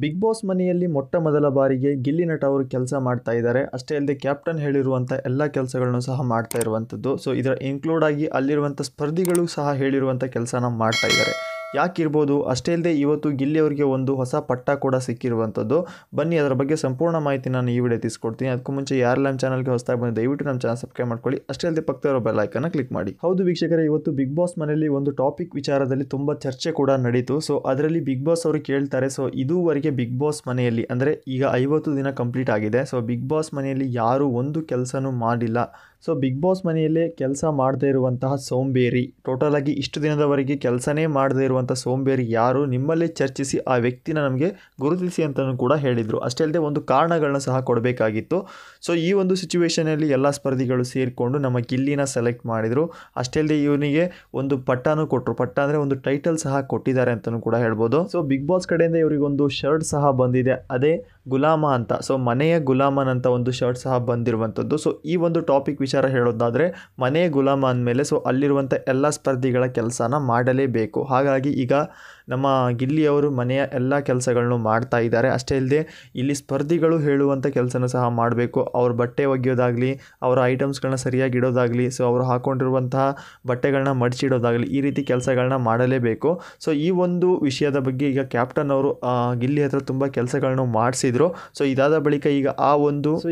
Big boss ಮನೆಯಲ್ಲಿ ಮೊಟ್ಟ ಮೊದಲ ಬಾರಿಗೆ ಗಿಲ್ಲಿ ನಟ ಅವರು ಕೆಲಸ ಮಾಡ್ತಾ ಇದ್ದಾರೆ. ಅಷ್ಟೇ ಅಲ್ಲದೆ ಕ್ಯಾಪ್ಟನ್ ಹೇಳಿರುವಂಥ ಎಲ್ಲ ಕೆಲಸಗಳನ್ನು ಸಹ ಮಾಡ್ತಾ ಇರುವಂಥದ್ದು. ಸೊ ಇದರ ಇನ್ಕ್ಲೂಡ್ ಆಗಿ ಅಲ್ಲಿರುವಂಥ ಸ್ಪರ್ಧಿಗಳು ಸಹ ಹೇಳಿರುವಂಥ ಕೆಲಸನ ಮಾಡ್ತಾ ಇದ್ದಾರೆ. ಯಾಕಿರ್ಬೋದು? ಅಷ್ಟೇ ಅಲ್ಲದೆ ಇವತ್ತು ಗಿಲ್ಲಿ ಅವರಿಗೆ ಒಂದು ಹೊಸ ಪಟ್ಟ ಕೂಡ ಸಿಕ್ಕಿರುವಂಥದ್ದು. ಬನ್ನಿ ಅದರ ಬಗ್ಗೆ ಸಂಪೂರ್ಣ ಮಾಹಿತಿ ನಾನು ಈ ವಿಡಿಯೋ ತಿಳಿಸ್ಕೊಡ್ತೀನಿ. ಅದಕ್ಕೂ ಮುಂಚೆ ಯಾರು ನಮ್ಮ ಚಾನಲ್ಗೆ ಹೊಸದಾಗಿ ಬಂದು ದಯವಿಟ್ಟು ನಮ್ಮ ಚಾನಲ್ ಸಬ್ಸ್ಕ್ರೈಬ್ ಮಾಡ್ಕೊಳ್ಳಿ. ಅಷ್ಟೇ ಅಲ್ಲದೆ ಪಕ್ಕದಲ್ಲಿರೋ ಬೆಲ್ ಐಕಾನ್ನ ಕ್ಲಿಕ್ ಮಾಡಿ. ಹೌದು ವೀಕ್ಷಕರೇ, ಇವತ್ತು ಬಿಗ್ ಬಾಸ್ ಮನೆಯಲ್ಲಿ ಒಂದು ಟಾಪಿಕ್ ವಿಚಾರದಲ್ಲಿ ತುಂಬ ಚರ್ಚೆ ಕೂಡ ನಡೀತು. ಸೊ ಅದರಲ್ಲಿ ಬಿಗ್ ಬಾಸ್ ಅವರು ಕೇಳ್ತಾರೆ, ಸೊ ಇದುವರೆಗೆ ಬಿಗ್ ಬಾಸ್ ಮನೆಯಲ್ಲಿ ಅಂದರೆ ಈಗ 50 ದಿನ ಕಂಪ್ಲೀಟ್ ಆಗಿದೆ. ಸೊ ಬಿಗ್ ಬಾಸ್ ಮನೆಯಲ್ಲಿ ಯಾರು ಒಂದು ಕೆಲಸನೂ ಮಾಡಿಲ್ಲ. ಸೊ ಬಿಗ್ ಬಾಸ್ ಮನೆಯಲ್ಲೇ ಕೆಲಸ ಮಾಡದೇ ಇರುವಂತಹ ಸೋಂಬೇರಿ, ಟೋಟಲ್ ಆಗಿ ಇಷ್ಟು ದಿನದವರೆಗೆ ಕೆಲಸನೇ ಮಾಡದೇ ಇರುವಂಥ ಸೋಂಬೇರಿ ಯಾರು, ನಿಮ್ಮಲ್ಲೇ ಚರ್ಚಿಸಿ ಆ ವ್ಯಕ್ತಿನ ನಮಗೆ ಗುರುತಿಸಿ ಅಂತಲೂ ಕೂಡ ಹೇಳಿದರು. ಅಷ್ಟೇ ಅಲ್ಲದೆ ಒಂದು ಕಾರಣಗಳನ್ನ ಸಹ ಕೊಡಬೇಕಾಗಿತ್ತು. ಸೊ ಈ ಒಂದು ಸಿಚುವೇಷನಲ್ಲಿ ಎಲ್ಲ ಸ್ಪರ್ಧಿಗಳು ಸೇರಿಕೊಂಡು ನಮ್ಮ ಗಿಲ್ಲಿನ ಸೆಲೆಕ್ಟ್ ಮಾಡಿದರು. ಅಷ್ಟೇ ಅಲ್ಲದೆ ಇವನಿಗೆ ಒಂದು ಪಟ್ಟನೂ ಕೊಟ್ಟರು. ಪಟ್ಟ ಅಂದರೆ ಒಂದು ಟೈಟಲ್ ಸಹ ಕೊಟ್ಟಿದ್ದಾರೆ ಅಂತಲೂ ಕೂಡ ಹೇಳ್ಬೋದು. ಸೊ ಬಿಗ್ ಬಾಸ್ ಕಡೆಯಿಂದ ಇವರಿಗೊಂದು ಶರ್ಟ್ ಸಹ ಬಂದಿದೆ, ಅದೇ ಗುಲಾಮ ಅಂತ. ಸೊ ಮನೆಯ ಗುಲಾಮನ್ ಅಂತ ಒಂದು ಶರ್ಟ್ ಸಹ ಬಂದಿರುವಂಥದ್ದು. ಸೊ ಈ ಒಂದು ಟಾಪಿಕ್ ವಿಚಾರ ಹೇಳೋದಾದರೆ, ಮನೆಯ ಗುಲಾಮ ಅಂದಮೇಲೆ ಸೊ ಅಲ್ಲಿರುವಂಥ ಎಲ್ಲ ಸ್ಪರ್ಧಿಗಳ ಕೆಲಸನ ಮಾಡಲೇಬೇಕು. ಹಾಗಾಗಿ ಈಗ ನಮ್ಮ ಗಿಲ್ಲಿಯವರು ಮನೆಯ ಎಲ್ಲ ಕೆಲಸಗಳನ್ನು ಮಾಡ್ತಾ ಇದ್ದಾರೆ. ಅಷ್ಟೇ ಅಲ್ಲದೆ ಇಲ್ಲಿ ಸ್ಪರ್ಧಿಗಳು ಹೇಳುವಂಥ ಕೆಲಸನ ಸಹ ಮಾಡಬೇಕು. ಅವ್ರ ಬಟ್ಟೆ ಒಗೆಯೋದಾಗಲಿ, ಅವರ ಐಟಮ್ಸ್ಗಳನ್ನ ಸರಿಯಾಗಿ ಇಡೋದಾಗಲಿ, ಸೊ ಅವರು ಹಾಕ್ಕೊಂಡಿರುವಂತಹ ಬಟ್ಟೆಗಳನ್ನ ಮಡಚಿಡೋದಾಗಲಿ, ಈ ರೀತಿ ಕೆಲಸಗಳನ್ನ ಮಾಡಲೇಬೇಕು. ಸೊ ಈ ಒಂದು ವಿಷಯದ ಬಗ್ಗೆ ಈಗ ಕ್ಯಾಪ್ಟನ್ ಅವರು ಗಿಲ್ಲಿ ಹತ್ರ ತುಂಬ ಕೆಲಸಗಳನ್ನು ಮಾಡಿಸಿದ್ರು. ಸೊ ಇದಾದ ಬಳಿಕ ಈಗ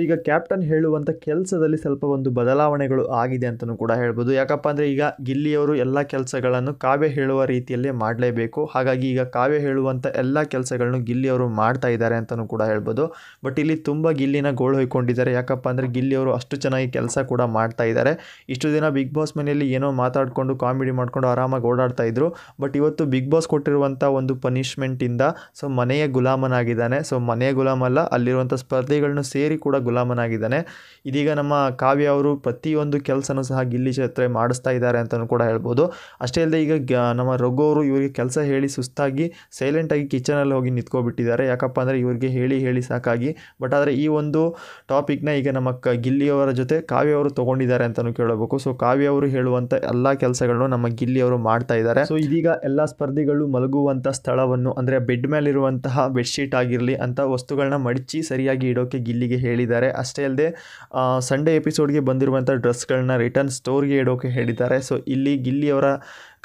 ಈಗ ಕ್ಯಾಪ್ಟನ್ ಹೇಳುವಂಥ ಕೆಲಸದಲ್ಲಿ ಸ್ವಲ್ಪ ಒಂದು ಬದಲಾವಣೆಗಳು ಆಗಿದೆ ಅಂತಲೂ ಕೂಡ ಹೇಳ್ಬೋದು. ಯಾಕಪ್ಪ ಅಂದರೆ ಈಗ ಗಿಲ್ಲಿಯವರು ಎಲ್ಲ ಕೆಲಸಗಳನ್ನು ಕಾವ್ಯ ಹೇಳುವ ರೀತಿಯಲ್ಲೇ ಮಾಡಲೇಬೇಕು. ಹಾಗಾಗಿ ಈಗ ಕಾವ್ಯ ಹೇಳುವಂಥ ಎಲ್ಲ ಕೆಲಸಗಳನ್ನು ಗಿಲ್ಲಿಯವರು ಮಾಡ್ತಾ ಇದ್ದಾರೆ ಅಂತಲೂ ಕೂಡ ಹೇಳ್ಬೋದು. ಬಟ್ ಇಲ್ಲಿ ತುಂಬ ಗಿಲ್ಲಿನ ಗೋಳು ಹೊಯ್ಕೊಂಡಿದ್ದಾರೆ. ಯಾಕಪ್ಪ ಅಂದರೆ ಗಿಲ್ಲಿಯವರು ಅಷ್ಟು ಚೆನ್ನಾಗಿ ಕೆಲಸ ಕೂಡ ಮಾಡ್ತಾ ಇದ್ದಾರೆ. ಇಷ್ಟು ದಿನ ಬಿಗ್ ಬಾಸ್ ಮನೆಯಲ್ಲಿ ಏನೋ ಮಾತಾಡಿಕೊಂಡು ಕಾಮಿಡಿ ಮಾಡಿಕೊಂಡು ಆರಾಮಾಗಿ ಓಡಾಡ್ತಾ ಇದ್ರು. ಬಟ್ ಇವತ್ತು ಬಿಗ್ ಬಾಸ್ ಕೊಟ್ಟಿರುವಂಥ ಒಂದು ಪನಿಷ್ಮೆಂಟಿಂದ ಸೊ ಮನೆಯ ಗುಲಾಮನಾಗಿದ್ದಾನೆ. ಸೊ ಮನೆಯ ಗುಲಾಮಲ್ಲ, ಅಲ್ಲಿರುವಂಥ ಸ್ಪರ್ಧಿಗಳನ್ನು ಸೇರಿ ಕೂಡ ಗುಲಾಮನಾಗಿದ್ದಾನೆ. ಇದೀಗ ನಮ್ಮ ಕಾವ್ಯ ಅವರು ಪ್ರತಿಯೊಂದು ಕೆಲಸನೂ ಸಹ ಗಿಲ್ಲಿ ಜೊತೆ ಮಾಡಿಸ್ತಾ ಇದ್ದಾರೆ ಅಂತಲೂ ಕೂಡ ಹೇಳ್ಬೋದು. ಅಷ್ಟೇ ಅಲ್ಲದೆ ಈಗ ನಮ್ಮ ರಘು ಅವರು ಇವರಿಗೆ ಕೆಲಸ ಹೇಳಿ ಸುಸ್ತಾಗಿ ಸೈಲೆಂಟಾಗಿ ಕಿಚನಲ್ಲಿ ಹೋಗಿ ನಿಂತ್ಕೊಬಿಟ್ಟಿದ್ದಾರೆ. ಯಾಕಪ್ಪ ಅಂದರೆ ಇವರಿಗೆ ಹೇಳಿ ಹೇಳಿ ಸಾಕಾಗಿ. ಬಟ್ ಆದರೆ ಈ ಒಂದು ಟಾಪಿಕ್ನ ಈಗ ನಮ್ಮ ಗಿಲ್ಲಿಯವರ ಜೊತೆ ಕಾವ್ಯ ಅವರು ತೊಗೊಂಡಿದ್ದಾರೆ ಅಂತಲೂ ಕೇಳಬೇಕು. ಸೊ ಕಾವ್ಯ ಅವರು ಹೇಳುವಂಥ ಎಲ್ಲ ಕೆಲಸಗಳನ್ನು ನಮ್ಮ ಗಿಲ್ಲಿಯವರು ಮಾಡ್ತಾ ಇದ್ದಾರೆ. ಸೊ ಇದೀಗ ಎಲ್ಲ ಸ್ಪರ್ಧಿಗಳು ಮಲಗುವಂಥ ಸ್ಥಳವನ್ನು ಅಂದರೆ ಬೆಡ್ ಮೇಲಿರುವಂತಹ ಬೆಡ್ಶೀಟ್ ಆಗಿರಲಿ ಅಂತ ವಸ್ತುಗಳನ್ನ ಮಡಚಿ ಸರಿಯಾಗಿ ಇಡೋಕ್ಕೆ ಗಿಲ್ಲಿಗೆ ಹೇಳಿದ್ದಾರೆ. ಅಷ್ಟೇ ಅಲ್ಲದೆ ಸಂಡೇ ಎಪಿಸೋಡ್ಗೆ ಬಂದಿರುವಂಥ ಡ್ರೆಸ್ಗಳನ್ನ ರಿಟರ್ನ್ ಸ್ಟೋರ್ಗೆ ಇಡೋಕ್ಕೆ ಹೇಳಿದ್ದಾರೆ. ಸೊ ಇಲ್ಲಿ ಗಿಲ್ಲಿಯವರ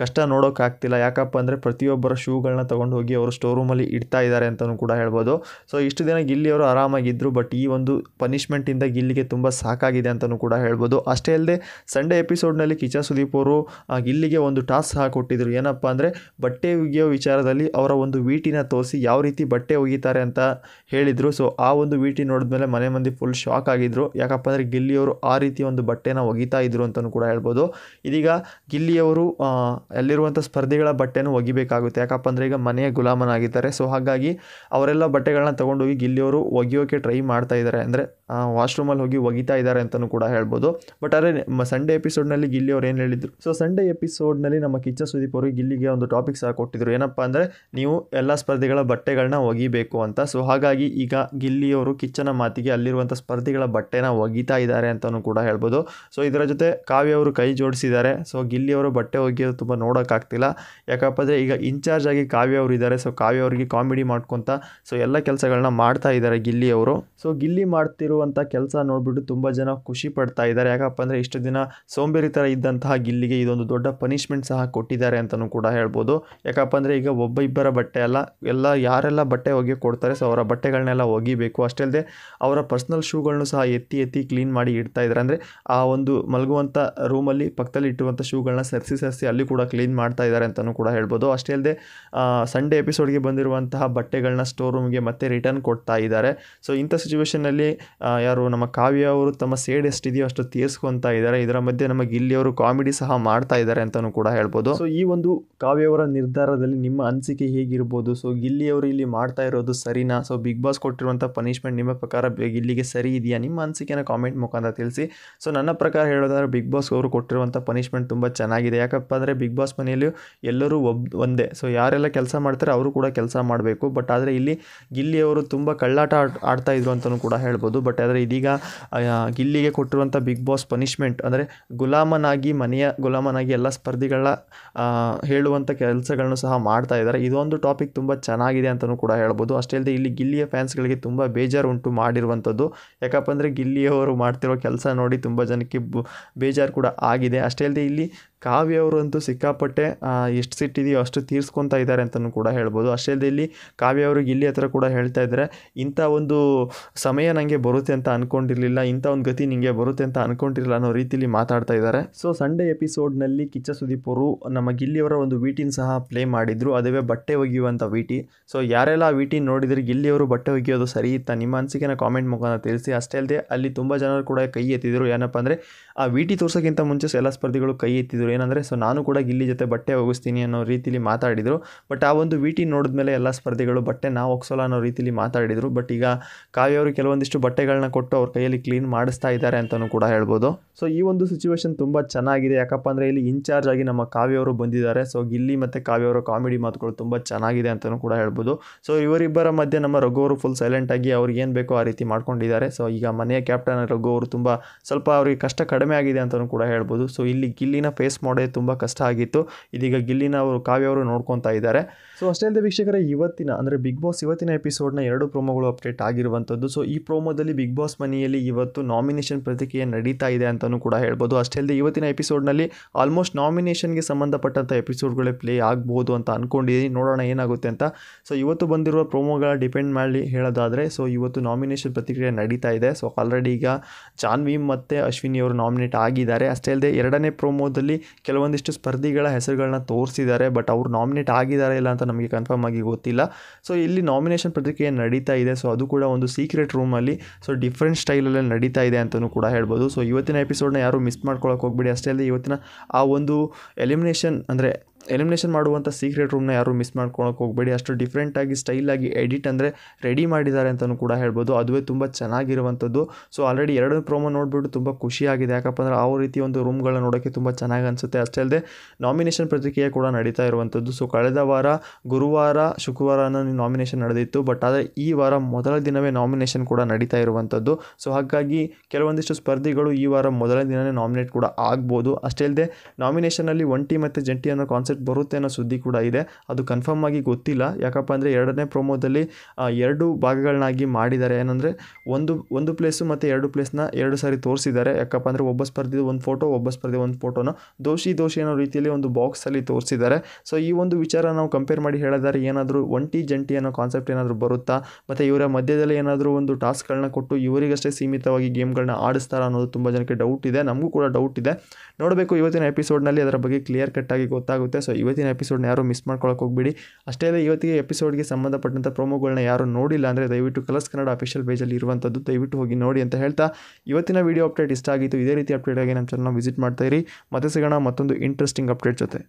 ಕಷ್ಟ ನೋಡೋಕ್ಕಾಗ್ತಿಲ್ಲ. ಯಾಕಪ್ಪ ಅಂದರೆ ಪ್ರತಿಯೊಬ್ಬರ ಶೂಗಳನ್ನ ತೊಗೊಂಡು ಹೋಗಿ ಅವರು ಸ್ಟೋರ್ ರೂಮಲ್ಲಿ ಇಡ್ತಾ ಇದ್ದಾರೆ ಅಂತಲೂ ಕೂಡ ಹೇಳ್ಬೋದು. ಸೊ ಇಷ್ಟು ದಿನ ಗಿಲ್ಲಿಯವರು ಆರಾಮಾಗಿದ್ದರು. ಬಟ್ ಈ ಒಂದು ಪನಿಷ್ಮೆಂಟಿಂದ ಗಿಲ್ಲಿಗೆ ತುಂಬ ಸಾಕಾಗಿದೆ ಅಂತಲೂ ಕೂಡ ಹೇಳ್ಬೋದು. ಅಷ್ಟೇ ಅಲ್ಲದೆ ಸಂಡೇ ಎಪಿಸೋಡ್ನಲ್ಲಿ ಕಿಚ್ಚ ಸುದೀಪ್ ಅವರು ಗಿಲ್ಲಿಗೆ ಒಂದು ಟಾಸ್ಕ್ ಸಹ ಕೊಟ್ಟಿದ್ದರು. ಏನಪ್ಪ ಅಂದರೆ ಬಟ್ಟೆ ಒಗೆಯೋ ವಿಚಾರದಲ್ಲಿ ಅವರ ಒಂದು ವೀಟಿನ ತೋರಿಸಿ ಯಾವ ರೀತಿ ಬಟ್ಟೆ ಒಗಿತಾರೆ ಅಂತ ಹೇಳಿದರು. ಸೊ ಆ ಒಂದು ವೀಟಿ ನೋಡಿದ್ಮೇಲೆ ಮನೆ ಮಂದಿ ಫುಲ್ ಶಾಕ್ ಆಗಿದ್ದರು. ಯಾಕಪ್ಪ ಅಂದರೆ ಗಿಲ್ಲಿಯವರು ಆ ರೀತಿ ಒಂದು ಬಟ್ಟೆನ ಒಗಿತಾ ಇದ್ರು ಅಂತಲೂ ಕೂಡ ಹೇಳ್ಬೋದು. ಇದೀಗ ಗಿಲ್ಲಿಯವರು ಅಲ್ಲಿರುವಂಥ ಸ್ಪರ್ಧಿಗಳ ಬಟ್ಟೆನೂ ಒಗಿಬೇಕಾಗುತ್ತೆ. ಯಾಕಪ್ಪ ಅಂದರೆ ಈಗ ಮನೆಯ ಗುಲಾಮನಾಗಿದ್ದಾರೆ. ಸೊ ಹಾಗಾಗಿ ಅವರೆಲ್ಲ ಬಟ್ಟೆಗಳನ್ನ ತೊಗೊಂಡೋಗಿ ಗಿಲ್ಲಿಯವರು ಒಗೆಯೋಕ್ಕೆ ಟ್ರೈ ಮಾಡ್ತಾ ಇದ್ದಾರೆ, ಅಂದರೆ ವಾಶ್ರೂಮಲ್ಲಿ ಹೋಗಿ ಒಗಿತಾ ಇದ್ದಾರೆ ಅಂತಲೂ ಕೂಡ ಹೇಳ್ಬೋದು. ಬಟ್ ಆದರೆ ಸಂಡೇ ಎಪಿಸೋಡ್ನಲ್ಲಿ ಗಿಲ್ಲಿಯವರು ಏನು ಹೇಳಿದರು? ಸೊ ಸಂಡೇ ಎಪಿಸೋಡ್ನಲ್ಲಿ ನಮ್ಮ ಕಿಚ್ಚ ಸುದೀಪ್ ಅವರು ಗಿಲ್ಲಿಗೆ ಒಂದು ಟಾಪಿಕ್ ಸಹ ಕೊಟ್ಟಿದ್ರು. ಏನಪ್ಪ ಅಂದರೆ ನೀವು ಎಲ್ಲ ಸ್ಪರ್ಧಿಗಳ ಬಟ್ಟೆಗಳನ್ನ ಒಗಿಬೇಕು ಅಂತ. ಸೊ ಹಾಗಾಗಿ ಈಗ ಗಿಲ್ಲಿಯವರು ಕಿಚ್ಚನ ಮಾತಿಗೆ ಅಲ್ಲಿರುವಂಥ ಸ್ಪರ್ಧಿಗಳ ಬಟ್ಟೆನ ಒಗಿತಾ ಇದ್ದಾರೆ ಅಂತಲೂ ಕೂಡ ಹೇಳ್ಬೋದು. ಸೊ ಇದರ ಜೊತೆ ಕಾವ್ಯ ಅವರು ಕೈ ಜೋಡಿಸಿದ್ದಾರೆ. ಸೊ ಗಿಲ್ಲಿಯವರು ಬಟ್ಟೆ ಒಗೆಯೋದು ತುಂಬ ನೋಡೋಕ್ಕಾಗ್ತಿಲ್ಲ. ಯಾಕಪ್ಪ ಅಂದರೆ ಈಗ ಇನ್ಚಾರ್ಜ್ ಆಗಿ ಕಾವ್ಯ ಅವರು ಇದ್ದಾರೆ. ಸೊ ಕಾವ್ಯ ಅವರಿಗೆ ಕಾಮಿಡಿ ಮಾಡ್ಕೊತ ಸೊ ಎಲ್ಲ ಕೆಲಸಗಳನ್ನ ಮಾಡ್ತಾ ಇದ್ದಾರೆ ಗಿಲ್ಲಿಯವರು. ಸೊ ಗಿಲ್ಲಿ ಮಾಡ್ತಿರುವಂಥ ಕೆಲಸ ನೋಡಿಬಿಟ್ಟು ತುಂಬ ಜನ ಖುಷಿ ಪಡ್ತಾ ಇದ್ದಾರೆ. ಯಾಕಪ್ಪ ಅಂದರೆ ಇಷ್ಟು ದಿನ ಸೋಂಬೇರಿ ಥರ ಇದ್ದಂತಹ ಗಿಲ್ಲಿಗೆ ಇದೊಂದು ದೊಡ್ಡ ಪನಿಷ್ಮೆಂಟ್ ಸಹ ಕೊಟ್ಟಿದ್ದಾರೆ ಅಂತಲೂ ಕೂಡ ಹೇಳ್ಬೋದು. ಯಾಕಪ್ಪ ಅಂದರೆ ಈಗ ಒಬ್ಬ ಇಬ್ಬರ ಬಟ್ಟೆ ಅಲ್ಲ, ಯಾರೆಲ್ಲ ಬಟ್ಟೆ ಒಗೆಯೋಕೆ ಕೊಡ್ತಾರೆ ಸೊ ಅವರ ಬಟ್ಟೆಗಳನ್ನೆಲ್ಲ ಒಗಿಬೇಕು. ಅಷ್ಟೇ ಅಲ್ಲದೆ ಅವರ ಪರ್ಸ್ನಲ್ ಶೂಗಳನ್ನು ಸಹ ಎತ್ತಿ ಎತ್ತಿ ಕ್ಲೀನ್ ಮಾಡಿ ಇಡ್ತಾ ಇದ್ದಾರೆ. ಅಂದರೆ ಆ ಒಂದು ಮಲಗುವಂಥ ರೂಮಲ್ಲಿ ಪಕ್ಕದಲ್ಲಿ ಇಟ್ಟಿರುವಂಥ ಶೂಗಳನ್ನ ಸರಿಸಿ ಅಲ್ಲಿ ಕೂಡ ಕ್ಲೀನ್ ಮಾಡ್ತಾ ಇದ್ದಾರೆ ಅಂತಲೂ ಕೂಡ ಹೇಳ್ಬೋದು. ಅಷ್ಟೇ ಅಲ್ಲದೆ ಸಂಡೇ ಎಪಿಸೋಡ್ಗೆ ಬಂದಿರುವಂತಹ ಬಟ್ಟೆಗಳನ್ನ ಸ್ಟೋರ್ ರೂಮ್ಗೆ ಮತ್ತೆ ರಿಟರ್ನ್ ಕೊಡ್ತಾ ಇದ್ದಾರೆ. ಸೊ ಇಂಥ ಸಿಚುವೇಷನ್ನಲ್ಲಿ ಯಾರು ನಮ್ಮ ಕಾವ್ಯ ಅವರು ತಮ್ಮ ಸೇಡ್ ಎಷ್ಟಿದೆಯೋ ಅಷ್ಟು ತೀರಿಸ್ಕೊತಾ ಇದ್ದಾರೆ. ಇದರ ಮಧ್ಯೆ ನಮ್ಮ ಗಿಲ್ಲಿಯವರು ಕಾಮಿಡಿ ಸಹ ಮಾಡ್ತಾ ಇದ್ದಾರೆ ಅಂತಲೂ ಕೂಡ ಹೇಳ್ಬೋದು. ಸೊ ಈ ಒಂದು ಕಾವ್ಯವರ ನಿರ್ಧಾರದಲ್ಲಿ ನಿಮ್ಮ ಅನಿಸಿಕೆ ಹೇಗಿರ್ಬೋದು? ಸೊ ಗಿಲ್ಲಿಯವರು ಇಲ್ಲಿ ಮಾಡ್ತಾ ಇರೋದು ಸರಿನಾ? ಸೊ ಬಿಗ್ ಬಾಸ್ ಕೊಟ್ಟಿರುವಂಥ ಪನಿಷ್ಮೆಂಟ್ ನಿಮ್ಮ ಪ್ರಕಾರ ಗಿಲ್ಲಿಗೆ ಸರಿ ಇದೆಯಾ? ನಿಮ್ಮ ಅನಿಸಿಕೆನ ಕಾಮೆಂಟ್ ಮುಖಾಂತರ ತಿಳಿಸಿ. ಸೊ ನನ್ನ ಪ್ರಕಾರ ಹೇಳೋದಾದ್ರೆ ಬಿಗ್ ಬಾಸ್ ಅವರು ಕೊಟ್ಟಿರುವಂಥ ಪನಿಷ್ಮೆಂಟ್ ತುಂಬ ಚೆನ್ನಾಗಿದೆ. ಯಾಕಪ್ಪ ಅಂದರೆ ಬಿಗ್ ಬಿಗ್ ಬಾಸ್ ಮನೆಯಲ್ಲಿ ಎಲ್ಲರೂ ಒಂದೇ. ಸೊ ಯಾರೆಲ್ಲ ಕೆಲಸ ಮಾಡ್ತಾರೆ ಅವರು ಕೂಡ ಕೆಲಸ ಮಾಡಬೇಕು. ಬಟ್ ಆದರೆ ಇಲ್ಲಿ ಗಿಲ್ಲಿಯವರು ತುಂಬ ಕಳ್ಳಾಟ ಆಡ್ತಾಯಿದ್ರು ಅಂತಲೂ ಕೂಡ ಹೇಳ್ಬೋದು. ಬಟ್ ಆದರೆ ಇದೀಗ ಗಿಲ್ಲಿಗೆ ಕೊಟ್ಟಿರುವಂಥ ಬಿಗ್ ಬಾಸ್ ಪನಿಷ್ಮೆಂಟ್ ಅಂದರೆ ಮನೆಯ ಗುಲಾಮನಾಗಿ ಎಲ್ಲ ಸ್ಪರ್ಧಿಗಳ ಹೇಳುವಂಥ ಕೆಲಸಗಳನ್ನು ಸಹ ಮಾಡ್ತಾ ಇದ್ದಾರೆ. ಇದೊಂದು ಟಾಪಿಕ್ ತುಂಬ ಚೆನ್ನಾಗಿದೆ ಅಂತಲೂ ಕೂಡ ಹೇಳ್ಬೋದು. ಅಷ್ಟೇ ಅಲ್ಲದೆ ಇಲ್ಲಿ ಗಿಲ್ಲಿಯ ಫ್ಯಾನ್ಸ್ಗಳಿಗೆ ತುಂಬ ಬೇಜಾರು ಉಂಟು ಮಾಡಿರುವಂಥದ್ದು. ಯಾಕಪ್ಪ ಅಂದರೆ ಗಿಲ್ಲಿಯವರು ಮಾಡ್ತಿರೋ ಕೆಲಸ ನೋಡಿ ತುಂಬ ಜನಕ್ಕೆ ಬೇಜಾರು ಕೂಡ ಆಗಿದೆ. ಅಷ್ಟೇ ಅಲ್ಲದೆ ಇಲ್ಲಿ ಕಾವ್ಯವರು ಅಂತೂ ಸಿಕ್ಕಾಪಟ್ಟೆ ಎಷ್ಟು ಸಿಟ್ಟಿದೆಯೋ ಅಷ್ಟು ತೀರಿಸ್ಕೊತಾ ಇದ್ದಾರೆ ಅಂತಲೂ ಕೂಡ ಹೇಳ್ಬೋದು. ಅಷ್ಟೇ ಅಲ್ಲದೆ ಇಲ್ಲಿ ಕಾವ್ಯ ಅವರು ಗಿಲ್ಲಿ ಹತ್ರ ಕೂಡ ಹೇಳ್ತಾ ಇದ್ದಾರೆ, ಇಂಥ ಒಂದು ಸಮಯ ನನಗೆ ಬರುತ್ತೆ ಅಂತ ಅಂದ್ಕೊಂಡಿರಲಿಲ್ಲ, ಇಂಥ ಒಂದು ಗತಿ ನಿಮಗೆ ಬರುತ್ತೆ ಅಂತ ಅಂದ್ಕೊಂಡಿರಲಿಲ್ಲ ಅನ್ನೋ ರೀತಿಯಲ್ಲಿ ಮಾತಾಡ್ತಾ ಇದ್ದಾರೆ. ಸೊ ಸಂಡೇ ಎಪಿಸೋಡ್ನಲ್ಲಿ ಕಿಚ್ಚ ಸುದೀಪ್ ಅವರು ನಮ್ಮ ಗಿಲ್ಲಿಯವರ ಒಂದು ವಿಟಿನ ಸಹ ಪ್ಲೇ ಮಾಡಿದರು. ಅದುವೇ ಬಟ್ಟೆ ಒಗೆಯುವಂಥ ವಿಟಿ. ಸೊ ಯಾರೆಲ್ಲ ಆ ವಿಟಿ ನೋಡಿದರೆ ಗಿಲ್ಲಿಯವರು ಬಟ್ಟೆ ಒಗೆಯೋದು ಸರಿ ಇತ್ತಾ, ನಿಮ್ಮ ಅನಿಸಿಕೆನ ಕಾಮೆಂಟ್ ಮುಖಾಂತರ ತಿಳಿಸಿ. ಅಷ್ಟೇ ಅಲ್ಲದೆ ಅಲ್ಲಿ ತುಂಬ ಜನರು ಕೂಡ ಕೈ ಎತ್ತಿದ್ರು. ಏನಪ್ಪ ಅಂದರೆ ಆ ವಿಟಿ ತೋರ್ಸೋಕ್ಕಿಂತ ಮುಂಚೆ ಎಲ್ಲ ಸ್ಪರ್ಧಿಗಳು ಕೈ ಎತ್ತಿದ್ರು. ಏನಂದರೆ ಸೊ ನಾನು ಕೂಡ ಗಿಲ್ಲಿ ಜೊತೆ ಬಟ್ಟೆ ಒಗಿಸ್ತೀನಿ ಅನ್ನೋ ರೀತಿಲಿ ಮಾತಾಡಿದರು. ಬಟ್ ಆ ಒಂದು ವಿಟಿ ನೋಡಿದ್ಮೇಲೆ ಎಲ್ಲ ಸ್ಪರ್ಧಿಗಳು ಬಟ್ಟೆ ನಾವು ಒಗ್ಸೋಲ್ಲ ಅನ್ನೋ ರೀತಿಲಿ ಮಾತಾಡಿದರು. ಬಟ್ ಈಗ ಕಾವ್ಯ ಅವರು ಕೆಲವೊಂದಿಷ್ಟು ಬಟ್ಟೆಗಳನ್ನ ಕೊಟ್ಟು ಅವ್ರ ಕೈಯಲ್ಲಿ ಕ್ಲೀನ್ ಮಾಡಿಸ್ತಾ ಇದ್ದಾರೆ ಅಂತಲೂ ಕೂಡ ಹೇಳ್ಬೋದು. ಸೊ ಈ ಒಂದು ಸಿಚುವೇಶನ್ ತುಂಬ ಚೆನ್ನಾಗಿದೆ. ಯಾಕಪ್ಪ ಅಂದರೆ ಇಲ್ಲಿ ಇನ್ಚಾರ್ಜ್ ಆಗಿ ನಮ್ಮ ಕಾವ್ಯ ಅವರು ಬಂದಿದ್ದಾರೆ. ಸೊ ಗಿಲ್ಲಿ ಮತ್ತು ಕಾವ್ಯ ಅವರ ಕಾಮಿಡಿ ಮಾತುಗಳು ತುಂಬ ಚೆನ್ನಾಗಿದೆ ಅಂತಲೂ ಕೂಡ ಹೇಳ್ಬೋದು. ಸೊ ಇವರಿಬ್ಬರ ಮಧ್ಯೆ ನಮ್ಮ ರಘು ಅವರು ಫುಲ್ ಸೈಲೆಂಟಾಗಿ ಅವ್ರಿಗೆ ಏನು ಬೇಕೋ ಆ ರೀತಿ ಮಾಡ್ಕೊಂಡಿದ್ದಾರೆ. ಸೊ ಈಗ ಮನೆಯ ಕ್ಯಾಪ್ಟನ್ ರಘು ಅವರು ತುಂಬ ಸ್ವಲ್ಪ ಅವರಿಗೆ ಕಷ್ಟ ಕಡಿಮೆ ಆಗಿದೆ ಅಂತಲೂ ಕೂಡ ಹೇಳ್ಬೋದು. ಸೊ ಇಲ್ಲಿ ಗಿಲ್ಲಿನ ಫೇಸ್ ಮಾಡೋದು ತುಂಬ ಕಷ್ಟ ಆಗಿತ್ತು. ಇದೀಗ ಗಿಲ್ಲಿನ ಅವರು ಕಾವ್ಯ ಅವರು ನೋಡ್ಕೊತಾ ಇದ್ದಾರೆ. ಸೊ ಅಷ್ಟೇ ಅಲ್ಲದೆ ವೀಕ್ಷಕರೇ, ಇವತ್ತಿನ ಅಂದರೆ ಬಿಗ್ ಬಾಸ್ ಇವತ್ತಿನ ಎಪಿಸೋಡ್ನ 2 ಪ್ರೋಮೋಗಳು ಅಪ್ಡೇಟ್ ಆಗಿರುವಂಥದ್ದು. ಸೊ ಈ ಪ್ರೋಮೋದಲ್ಲಿ ಬಿಗ್ ಬಾಸ್ ಮನೆಯಲ್ಲಿ ಇವತ್ತು ನಾಮಿನೇಷನ್ ಪ್ರಕ್ರಿಯೆ ನಡೀತಾ ಇದೆ ಅಂತಲೂ ಕೂಡ ಹೇಳ್ಬೋದು. ಅಷ್ಟೇ ಅಲ್ಲದೆ ಇವತ್ತಿನ ಎಪಿಸೋಡ್ನಲ್ಲಿ ಆಲ್ಮೋಸ್ಟ್ ನಾಮಿನೇಷನ್ಗೆ ಸಂಬಂಧಪಟ್ಟಂಥ ಎಪಿಸೋಡ್ಗಳೇ ಪ್ಲೇ ಆಗ್ಬೋದು ಅಂತ ಅಂದ್ಕೊಂಡಿದ್ದೀನಿ. ನೋಡೋಣ ಏನಾಗುತ್ತೆ ಅಂತ. ಸೊ ಇವತ್ತು ಬಂದಿರುವ ಪ್ರೋಮೋಗಳ ಡಿಪೆಂಡ್ ಮಾಡಿ ಹೇಳೋದಾದರೆ, ಸೊ ಇವತ್ತು ನಾಮಿನೇಷನ್ ಪ್ರಕ್ರಿಯೆ ನಡೀತಾ ಇದೆ. ಸೊ ಆಲ್ರೆಡಿ ಈಗ ಜಾನ್ವಿ ಮತ್ತು ಅಶ್ವಿನಿ ಅವರು ನಾಮಿನೇಟ್ ಆಗಿದ್ದಾರೆ. ಅಷ್ಟೇ ಅಲ್ಲದೆ 2ನೇ ಪ್ರೋಮೋದಲ್ಲಿ ಕೆಲವೊಂದಿಷ್ಟು ಸ್ಪರ್ಧಿಗಳ ಹೆಸರುಗಳನ್ನ ತೋರಿಸಿದ್ದಾರೆ. ಬಟ್ ಅವರು ನಾಮಿನೇಟ್ ಆಗಿದ್ದಾರೆ ಇಲ್ಲ ಅಂತ ನಮಗೆ ಕನ್ಫರ್ಮ್ ಆಗಿ ಗೊತ್ತಿಲ್ಲ. ಸೊ ಇಲ್ಲಿ ನಾಮಿನೇಷನ್ ಪ್ರಕ್ರಿಯೆ ನಡೀತಾ ಇದೆ. ಸೊ ಅದು ಕೂಡ ಒಂದು ಸೀಕ್ರೆಟ್ ರೂಮಲ್ಲಿ ಸೊ ಡಿಫ್ರೆಂಟ್ ಸ್ಟೈಲಲ್ಲಿ ನಡೀತಾ ಇದೆ ಅಂತಲೂ ಕೂಡ ಹೇಳ್ಬೋದು. ಸೊ ಇವತ್ತಿನ ಎಪಿಸೋಡ್ನ ಯಾರು ಮಿಸ್ ಮಾಡ್ಕೊಳ್ಳೋಕೆ ಹೋಗ್ಬೇಡಿ. ಅಷ್ಟೇ ಅಲ್ಲದೆ ಇವತ್ತಿನ ಆ ಒಂದು ಎಲಿಮಿನೇಷನ್ ಮಾಡುವಂಥ ಸೀಕ್ರೆಟ್ ರೂಮ್ನ ಯಾರು ಮಿಸ್ ಮಾಡ್ಕೊಳಕ್ಕೆ ಹೋಗಬೇಡಿ. ಅಷ್ಟು ಡಿಫ್ರೆಂಟಾಗಿ ಸ್ಟೈಲಾಗಿ ಎಡಿಟ್ ಅಂದರೆ ರೆಡಿ ಮಾಡಿದ್ದಾರೆ ಅಂತಲೂ ಕೂಡ ಹೇಳ್ಬೋದು. ಅದುವೇ ತುಂಬ ಚೆನ್ನಾಗಿರುವಂಥದ್ದು. ಸೊ ಆಲ್ರೆಡಿ 2 ಪ್ರೋಮೋ ನೋಡಿಬಿಟ್ಟು ತುಂಬ ಖುಷಿಯಾಗಿದೆ. ಯಾಕಪ್ಪ ಅಂದರೆ ಆ ರೀತಿ ಒಂದು ರೂಮ್ಗಳನ್ನ ನೋಡೋಕ್ಕೆ ತುಂಬ ಚೆನ್ನಾಗಿ ಅನಿಸುತ್ತೆ. ಅಷ್ಟೇ ಅಲ್ಲದೆ ನಾಮಿನೇಷನ್ ಪ್ರಕ್ರಿಯೆ ಕೂಡ ನಡೀತಾ ಇರುವಂಥದ್ದು. ಸೊ ಕಳೆದ ವಾರ ಗುರುವಾರ ಶುಕ್ರವಾರನ ನಾಮಿನೇಷನ್ ನಡೆದಿತ್ತು. ಬಟ್ ಆದರೆ ಈ ವಾರ ಮೊದಲ ದಿನವೇ ನಾಮಿನೇಷನ್ ಕೂಡ ನಡೀತಾ ಇರುವಂಥದ್ದು. ಸೊ ಹಾಗಾಗಿ ಕೆಲವೊಂದಿಷ್ಟು ಸ್ಪರ್ಧಿಗಳು ಈ ವಾರ ಮೊದಲ ದಿನವೇ ನಾಮಿನೇಟ್ ಕೂಡ ಆಗ್ಬೋದು. ಅಷ್ಟೇ ಅಲ್ಲದೆ ನಾಮಿನೇಷನಲ್ಲಿ ಒಂಟಿ ಮತ್ತು ಜಂಟಿ ಅನ್ನೋ ಕಾನ್ಸೆಪ್ಟ್ ಬರುತ್ತೆ ಅನ್ನೋ ಸುದ್ದಿ ಕೂಡ ಇದೆ. ಅದು ಕನ್ಫರ್ಮ್ ಆಗಿ ಗೊತ್ತಿಲ್ಲ. ಯಾಕಪ್ಪ ಅಂದರೆ 2ನೇ ಪ್ರೋಮೋದಲ್ಲಿ 2 ಭಾಗಗಳನ್ನಾಗಿ ಮಾಡಿದ್ದಾರೆ. ಏನಂದರೆ ಒಂದು ಪ್ಲೇಸು ಮತ್ತು 2 ಪ್ಲೇಸ್ನ 2 ಸಾರಿ ತೋರಿಸಿದ್ದಾರೆ. ಯಾಕಪ್ಪ ಅಂದರೆ ಒಬ್ಬ ಸ್ಪರ್ಧಿ ಒಂದು ಫೋಟೋ, ಒಬ್ಬ ಸ್ಪರ್ಧಿ ಒಂದು ಫೋಟೋನ ದೋಷಿ ಅನ್ನೋ ರೀತಿಯಲ್ಲಿ ಒಂದು ಬಾಕ್ಸಲ್ಲಿ ತೋರಿಸಿದ್ದಾರೆ. ಸೊ ಈ ಒಂದು ವಿಚಾರ ನಾವು ಕಂಪೇರ್ ಮಾಡಿ ಹೇಳಿದರೆ ಏನಾದರೂ ಒಂಟಿ ಜಂಟಿ ಅನ್ನೋ ಕಾನ್ಸೆಪ್ಟ್ ಏನಾದರೂ ಬರುತ್ತಾ, ಮತ್ತು ಇವರ ಮಧ್ಯದಲ್ಲಿ ಏನಾದರೂ ಒಂದು ಟಾಸ್ಕ್ಗಳನ್ನ ಕೊಟ್ಟು ಇವರಿಗಷ್ಟೇ ಸೀಮಿತವಾಗಿ ಗೇಮ್ಗಳನ್ನ ಆಡಿಸ್ತಾರ ಅನ್ನೋದು ತುಂಬ ಜನಕ್ಕೆ ಡೌಟ್ ಇದೆ. ನಮಗೂ ಕೂಡ ಡೌಟ್ ಇದೆ. ನೋಡಬೇಕು ಇವತ್ತಿನ ಎಪಿಸೋಡ್ನಲ್ಲಿ ಅದರ ಬಗ್ಗೆ ಕ್ಲಿಯರ್ ಕಟ್ಟಾಗಿ ಗೊತ್ತಾಗುತ್ತೆ. ಸೊ ಇವತ್ತಿನ ಎಪಿಸೋಡ್ನ ಯಾರು ಮಿಸ್ ಮಾಡ್ಕೊಳ್ಳೋಕೆ ಹೋಗಬೇಡಿ. ಅಷ್ಟೇ ಅಲ್ಲದೆ ಇವತ್ತಿಗೆ ಎಪಿಸೋಡ್ಗೆ ಸಂಬಂಧಪಟ್ಟಂಥ ಪ್ರೋಮೋಗಳನ್ನ ಯಾರು ನೋಡಿಲ್ಲ ಅಂದರೆ ದಯವಿಟ್ಟು ಕಲರ್ಸ್ ಕನ್ನಡ ಅಫಿಷಿಯಲ್ ಪೇಜಲ್ಲಿ ಇರುವಂಥದ್ದು ದಯವಿಟ್ಟು ಹೋಗಿ ನೋಡಿ ಅಂತ ಹೇಳ್ತಾ ಇವತ್ತಿನ ವಿಡಿಯೋ ಅಪ್ಡೇಟ್ ಇಷ್ಟ ಆಗಿತ್ತು. ಇದೇ ರೀತಿ ಅಪ್ಡೇಟ್ ಆಗಿ ನಮ್ಮ ಚಾನಲ್ನ ವಿಸಿಟ್ ಮಾಡ್ತಾ ಇರಿ. ಮತ್ತೆ ಸಿಗೋಣ ಮತ್ತೊಂದು ಇಂಟ್ರೆಸ್ಟಿಂಗ್ ಅಪ್ಡೇಟ್ ಜೊತೆ.